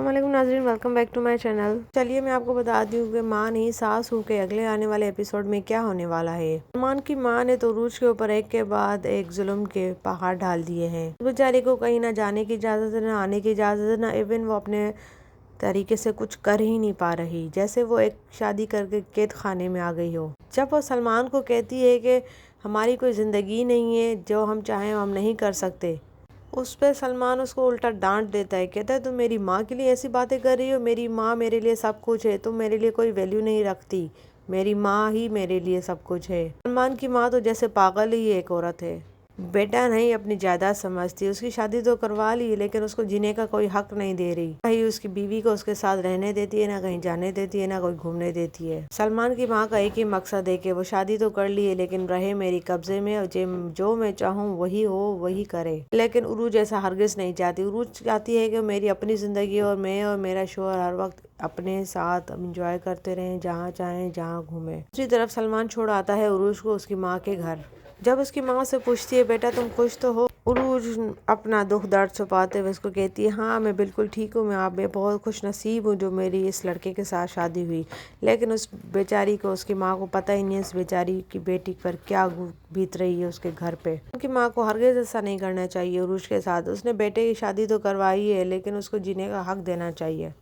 अस्सलाम वालेकुम नाज़रीन, welcome back to my channel. चलिए मैं आपको बताती हूँ कि माँ नहीं सास हूँ के अगले आने वाले एपिसोड में क्या होने वाला है। सलमान की माँ ने तो उरूज के ऊपर एक के बाद एक जुल्म के पहाड़ डाल दिए हैं। बेचारी को कहीं ना जाने की इजाज़त है, ना आने की इजाज़त है, ना इवन वो अपने तरीके से कुछ कर ही नहीं पा रही, जैसे वो एक शादी करके कैद खाने में आ गई हो। जब वो सलमान को कहती है कि हमारी कोई ज़िंदगी नहीं है, जो हम चाहें हम नहीं कर सकते, उस पर सलमान उसको उल्टा डांट देता है। कहता है तुम मेरी माँ के लिए ऐसी बातें कर रही हो, मेरी माँ मेरे लिए सब कुछ है, तुम मेरे लिए कोई वैल्यू नहीं रखती, मेरी माँ ही मेरे लिए सब कुछ है। सलमान की माँ तो जैसे पागल ही एक औरत है, बेटा नहीं अपनी जायदाद समझती। उसकी शादी तो करवा ली लेकिन उसको जीने का कोई हक नहीं दे रही। कहीं उसकी बीवी को उसके साथ रहने देती है, ना कहीं जाने देती है, ना कोई घूमने देती है। सलमान की माँ का एक ही मकसद है कि वो शादी तो कर ली है लेकिन रहे मेरी कब्जे में, और जो मैं चाहूँ वही हो वही करे। लेकिन उरूज ऐसा हरगिज नहीं चाहती। उरूज चाहती है कि मेरी अपनी जिंदगी और मैं और मेरा शोहर हर वक्त अपने साथ इंजॉय करते रहें, जहाँ चाहें जहाँ घूमें। दूसरी तरफ सलमान छोड़ आता है उरूज को उसकी माँ के घर। जब उसकी माँ से पूछती है बेटा तुम खुश तो हो, उरूज अपना दुख दर्द छुपाते हुए उसको कहती है हाँ मैं बिल्कुल ठीक हूँ, मैं बहुत खुश नसीब हूँ जो मेरी इस लड़के के साथ शादी हुई। लेकिन उस बेचारी को, उसकी माँ को पता ही नहीं है इस बेचारी की बेटी पर क्या बीत रही है उसके घर पे। उनकी माँ को हरगिज़ ऐसा नहीं करना चाहिए उरूज के साथ। उसने बेटे की शादी तो करवाई है लेकिन उसको जीने का हक देना चाहिए।